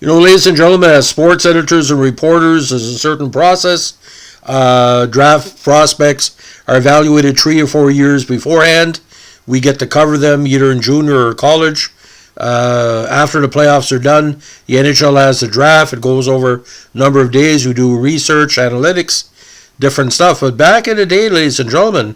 Ladies and gentlemen, as sports editors and reporters, there's a certain process. Draft prospects are evaluated 3 or 4 years beforehand. We get to cover them either in junior or college. After the playoffs are done, the NHL has the draft. It goes over a number of days. We do research, analytics, different stuff. But back in the day, ladies and gentlemen,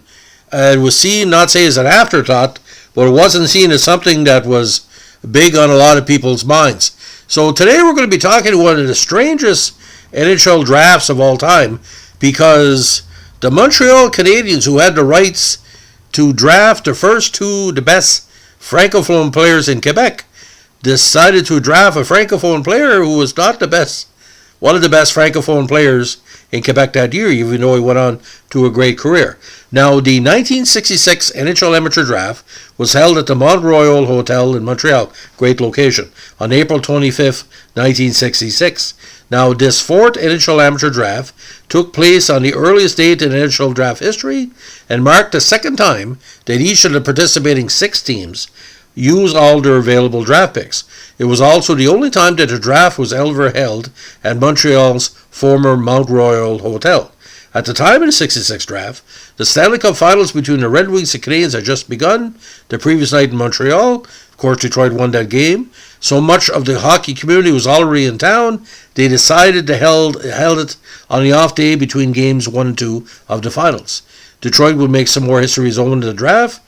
it was seen, not say as an afterthought, but it wasn't seen as something that was big on a lot of people's minds. So today we're going to be talking to one of the strangest NHL drafts of all time, because the Montreal Canadiens, who had the rights to draft the best Francophone players in Quebec, decided to draft a Francophone player who was not one of the best Francophone players in Quebec that year, even though he went on to a great career. Now, the 1966 NHL Amateur Draft was held at the Montreal Hotel in Montreal, great location, on April 25th, 1966. Now, this fourth NHL Amateur Draft took place on the earliest date in NHL Draft history and marked the second time that each of the participating 6 teams used all their available draft picks. It was also the only time that the draft was ever held at Montreal's former Mount Royal Hotel. At the time of the 66 draft, the Stanley Cup Finals between the Red Wings and Canadiens had just begun the previous night in Montreal. Of course, Detroit won that game. So much of the hockey community was already in town, they decided to held it on the off day between games 1 and 2 of the finals. Detroit would make some more history of its own in the draft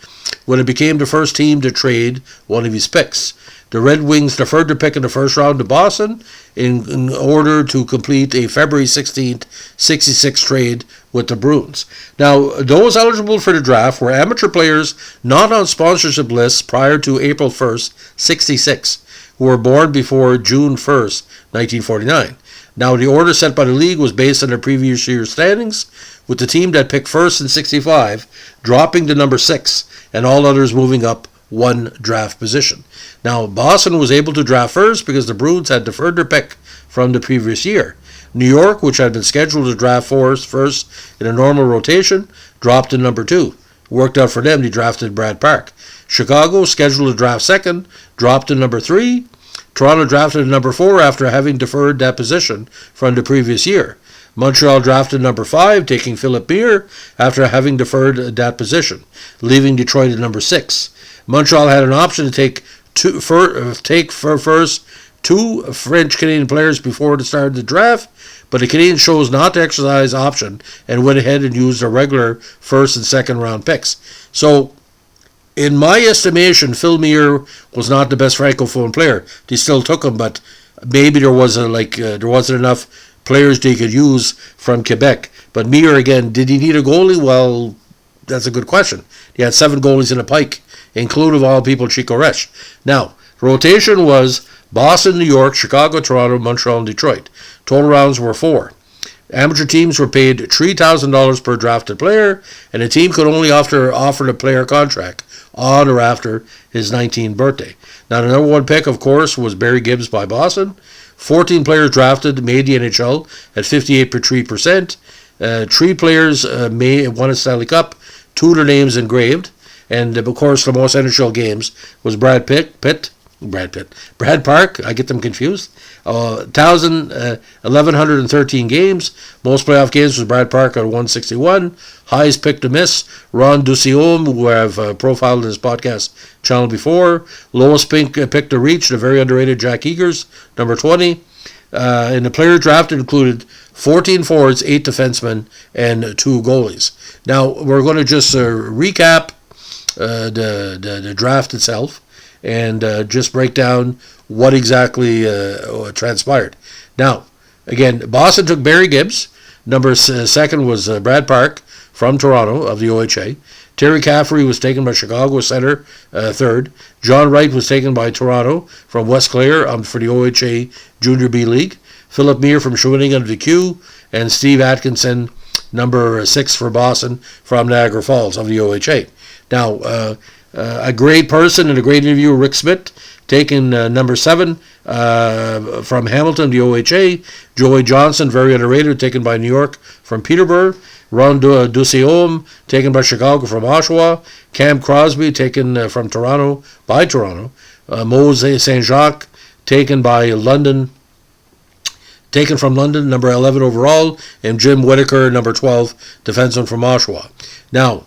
when it became the first team to trade one of his picks. The Red Wings deferred their pick in the first round to Boston in order to complete a February 16th, 66 trade with the Bruins. Now, those eligible for the draft were amateur players not on sponsorship lists prior to April 1st, 66, who were born before June 1st, 1949. Now, the order set by the league was based on their previous year's standings, with the team that picked first in 65 dropping to number 6 and all others moving up 1 draft position. Now, Boston was able to draft first because the Bruins had deferred their pick from the previous year. New York, which had been scheduled to draft first in a normal rotation, dropped to number 2. Worked out for them, they drafted Brad Park. Chicago, scheduled to draft second, dropped to number 3. Toronto drafted number 4 after having deferred that position from the previous year. Montreal drafted number 5, taking Philip Beer after having deferred that position, leaving Detroit at number 6. Montreal had an option to take first 2 French-Canadian players before the start of the draft, but the Canadiens chose not to exercise option and went ahead and used their regular first and second round picks. So, in my estimation, Phil Meagher was not the best Francophone player. They still took him, but maybe there wasn't enough players they could use from Quebec. But Meagher, again, did he need a goalie? Well, that's a good question. He had 7 goalies in a pike, including, of all people, Chico Resch. Now, the rotation was Boston, New York, Chicago, Toronto, Montreal, and Detroit. Total rounds were 4. Amateur teams were paid $3,000 per drafted player, and a team could only offer the player contract on or after his 19th birthday. Now, the number 1 pick, of course, was Barry Gibbs by Boston. 14 players drafted made the NHL at 58.3%. 3 players won a Stanley Cup, 2 of their names engraved. And, of course, the most NHL games was Brad Park, I get them confused. 1,113 games. Most playoff games was Brad Park at 161. Highest pick to miss, Ron Duciome, who I've profiled in this podcast channel before. Lowest pick to reach, the very underrated Jack Eagers, number 20. And the player drafted included 14 forwards, 8 defensemen, and 2 goalies. Now, we're going to just recap the draft itself and just break down what exactly transpired. Now, again, Boston took Barry Gibbs. Number 2 was Brad Park from Toronto of the OHA. Terry Caffrey was taken by Chicago center, 3rd. John Wright was taken by Toronto from West Clare for the OHA Junior B League. Philip Meagher from Shawinigan of the Q. And Steve Atkinson, number 6 for Boston from Niagara Falls of the OHA. Now, a great person and a great interviewer, Rick Smith, taken number 7 from Hamilton, the OHA. Joey Johnson, very underrated, taken by New York from Peterborough. Ron Duciome, taken by Chicago from Oshawa. Cam Crosby, taken from Toronto by Toronto. Mose St. Jacques, taken by London taken from London, number 11 overall, and Jim Whitaker, number 12, defenseman from Oshawa. Now,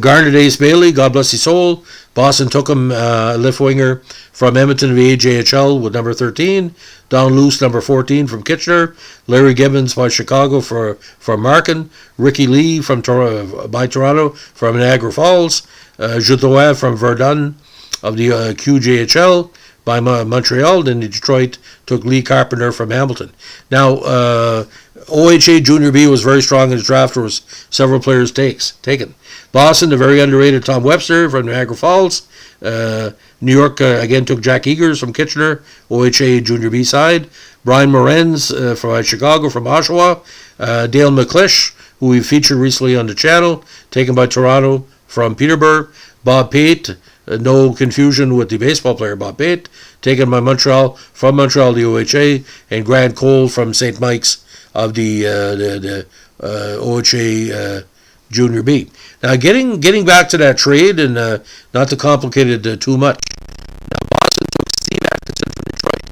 Garnet Ace Bailey, God bless his soul. Boston took him, left winger from Edmonton of the AJHL with number 13. Don Luce, number 14 from Kitchener. Larry Gibbons by Chicago from Marken. Ricky Lee by Toronto from Niagara Falls. Jutois from Verdun of the QJHL by Montreal. Then Detroit took Lee Carpenter from Hamilton. Now, OHA Junior B was very strong in his draft. There was several players taken. Boston, the very underrated Tom Webster from Niagara Falls. New York, again, took Jack Eagers from Kitchener, OHA Junior B side. Brian Morenz from Chicago, from Oshawa. Dale McClish, who we featured recently on the channel, taken by Toronto from Peterborough. Bob Pate, no confusion with the baseball player Bob Pate, taken by Montreal, from Montreal, the OHA. And Grant Cole from St. Mike's of the OHA Junior B. Now, getting back to that trade, and not to complicate it too much. Now, Boston took Steve Atkinson from Detroit.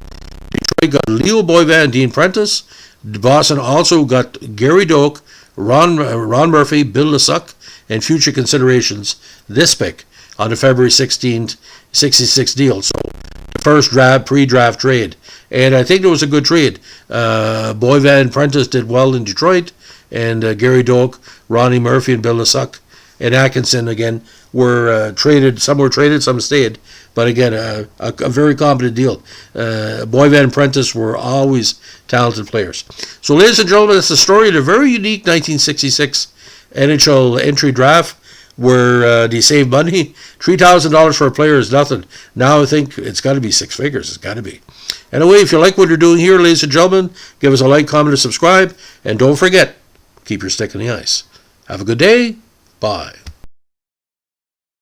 Detroit got Leo Boivin and Dean Prentice. Boston also got Gary Doak, Ron Murphy, Bill Lesuck, and future considerations this pick on the February 16th, 66 deal. So, the first pre-draft trade. And I think it was a good trade. Boivin and Prentice did well in Detroit, and Gary Doak, Ronnie Murphy, and Bill Lesuck, and Atkinson, again, were traded. Some were traded, some stayed. But again, a very competent deal. Boivin and Prentice were always talented players. So, ladies and gentlemen, it's the story of a very unique 1966 NHL entry draft, where they save money. $3,000 for a player is nothing. Now I think it's got to be six figures. It's got to be. Anyway, if you like what you're doing here, ladies and gentlemen, give us a like, comment, and subscribe. And don't forget, keep your stick in the ice. Have a good day. Bye.